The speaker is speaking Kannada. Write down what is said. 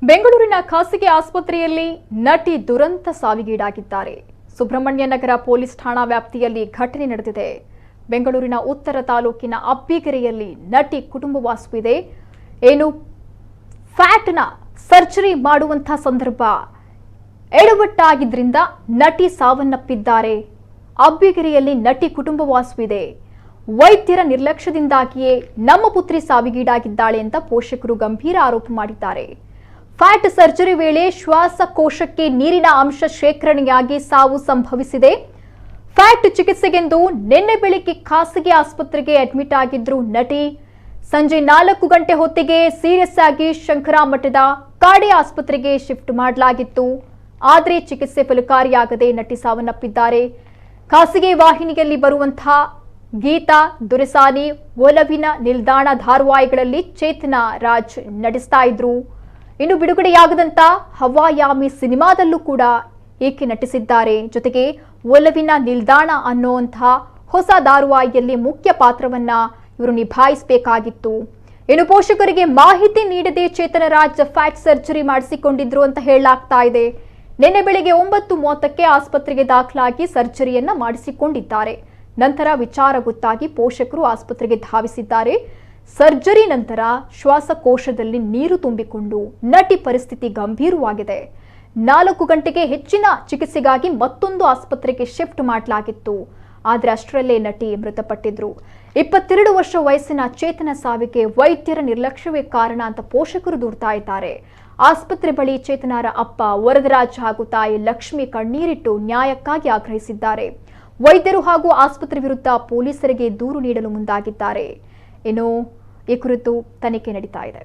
ಬೆಂಗಳೂರಿನ ಖಾಸಗಿ ಆಸ್ಪತ್ರೆಯಲ್ಲಿ ನಟಿ ದುರಂತ ಸಾವಿಗೀಡಾಗಿದ್ದಾರೆ. ಸುಬ್ರಹ್ಮಣ್ಯ ನಗರ ಪೊಲೀಸ್ ಠಾಣಾ ವ್ಯಾಪ್ತಿಯಲ್ಲಿ ಘಟನೆ ನಡೆದಿದೆ. ಬೆಂಗಳೂರಿನ ಉತ್ತರ ತಾಲೂಕಿನ ಅಬ್ಬಿಗೆರೆಯಲ್ಲಿ ನಟಿ ಕುಟುಂಬವಾಸವಿದೆ. ಫ್ಯಾಟ್ನ ಸರ್ಜರಿ ಮಾಡುವಂತಹ ಸಂದರ್ಭ ಎಡವಟ್ಟಾಗಿದ್ದರಿಂದ ನಟಿ ಸಾವನ್ನಪ್ಪಿದ್ದಾರೆ. ಅಬ್ಬಿಗೆರೆಯಲ್ಲಿ ನಟಿ ಕುಟುಂಬವಾಸವಿದೆ. ವೈದ್ಯರ ನಿರ್ಲಕ್ಷ್ಯದಿಂದಾಗಿಯೇ ನಮ್ಮ ಪುತ್ರಿ ಸಾವಿಗೀಡಾಗಿದ್ದಾಳೆ ಅಂತ ಪೋಷಕರು ಗಂಭೀರ ಆರೋಪ ಮಾಡಿದ್ದಾರೆ. ಫ್ಯಾಟ್ ಸರ್ಜರಿ ವೇಳೆ ಶ್ವಾಸಕೋಶಕ್ಕೆ ನೀರಿನ ಅಂಶ ಶೇಖರಣೆಯಾಗಿ ಸಾವು ಸಂಭವಿಸಿದೆ. ಫ್ಯಾಟ್ ಚಿಕಿತ್ಸೆಗೆಂದು ನಿನ್ನೆ ಬೆಳಿಗ್ಗೆ ಖಾಸಗಿ ಆಸ್ಪತ್ರೆಗೆ ಅಡ್ಮಿಟ್ ಆಗಿದ್ರು ನಟಿ. ಸಂಜೆ 4 ಗಂಟೆ ಹೊತ್ತಿಗೆ ಸೀರಿಯಸ್ ಆಗಿ ಶಂಕರಮಠದ ಕಾಡೆ ಆಸ್ಪತ್ರೆಗೆ ಶಿಫ್ಟ್ ಮಾಡಲಾಗಿತ್ತು. ಆದರೆ ಚಿಕಿತ್ಸೆ ಫಲಕಾರಿಯಾಗದೆ ನಟಿ ಸಾವನ್ನಪ್ಪಿದ್ದಾರೆ. ಖಾಸಗಿ ವಾಹಿನಿಯಲ್ಲಿ ಬರುವಂತಹ ಗೀತಾ ದುರೆಸಾನಿ ಒಲವಿನ ನಿಲ್ದಾಣ ಧಾರಾವಾಹಿಗಳಲ್ಲಿ ಚೇತನಾ ರಾಜ್ ನಟಿಸ್ತಾ ಇದ್ರು. ಇನ್ನು ಬಿಡುಗಡೆಯಾಗದಂತ ಹವಾಯಾಮಿ ಸಿನಿಮಾದಲ್ಲೂ ಕೂಡ ಈಕೆ ನಟಿಸಿದ್ದಾರೆ. ಜೊತೆಗೆ ಒಲವಿನ ನಿಲ್ದಾಣ ಅನ್ನುವಂತಹ ಹೊಸ ಧಾರಾವಾಹಿಯಲ್ಲಿ ಮುಖ್ಯ ಪಾತ್ರವನ್ನ ಇವರು ನಿಭಾಯಿಸಬೇಕಾಗಿತ್ತು. ಇನ್ನು ಪೋಷಕರಿಗೆ ಮಾಹಿತಿ ನೀಡದೆ ಚೇತನಾ ರಾಜ್ ಫ್ಯಾಟ್ ಸರ್ಜರಿ ಮಾಡಿಸಿಕೊಂಡಿದ್ರು ಅಂತ ಹೇಳಲಾಗ್ತಾ ಇದೆ. ನಿನ್ನೆ ಬೆಳಿಗ್ಗೆ 9:30ಕ್ಕೆ ಆಸ್ಪತ್ರೆಗೆ ದಾಖಲಾಗಿ ಸರ್ಜರಿಯನ್ನ ಮಾಡಿಸಿಕೊಂಡಿದ್ದಾರೆ. ನಂತರ ವಿಚಾರ ಗೊತ್ತಾಗಿ ಪೋಷಕರು ಆಸ್ಪತ್ರೆಗೆ ಧಾವಿಸಿದ್ದಾರೆ. ಸರ್ಜರಿ ನಂತರ ಶ್ವಾಸಕೋಶದಲ್ಲಿ ನೀರು ತುಂಬಿಕೊಂಡು ನಟಿ ಪರಿಸ್ಥಿತಿ ಗಂಭೀರವಾಗಿದೆ. 4 ಗಂಟೆಗೆ ಹೆಚ್ಚಿನ ಚಿಕಿತ್ಸೆಗಾಗಿ ಮತ್ತೊಂದು ಆಸ್ಪತ್ರೆಗೆ ಶಿಫ್ಟ್ ಮಾಡಲಾಗಿತ್ತು. ಆದರೆ ಅಷ್ಟರಲ್ಲೇ ನಟಿ ಮೃತಪಟ್ಟಿದ್ರು. 22 ವರ್ಷ ವಯಸ್ಸಿನ ಚೇತನ ಸಾವಿಗೆ ವೈದ್ಯರ ನಿರ್ಲಕ್ಷ್ಯವೇ ಕಾರಣ ಅಂತ ಪೋಷಕರು ದೂರ್ತಾ ಇದ್ದಾರೆ. ಆಸ್ಪತ್ರೆ ಬಳಿ ಚೇತನಾರ ಅಪ್ಪ ವರದರಾಜ್ ಹಾಗೂ ತಾಯಿ ಲಕ್ಷ್ಮಿ ಕಣ್ಣೀರಿಟ್ಟು ನ್ಯಾಯಕ್ಕಾಗಿ ಆಗ್ರಹಿಸಿದ್ದಾರೆ. ವೈದ್ಯರು ಹಾಗೂ ಆಸ್ಪತ್ರೆ ವಿರುದ್ಧ ಪೊಲೀಸರಿಗೆ ದೂರು ನೀಡಲು ಮುಂದಾಗಿದ್ದಾರೆ. ಇನ್ನು ಈ ಕುರಿತು ತನಿಖೆ ನಡೀತಾ ಇದೆ.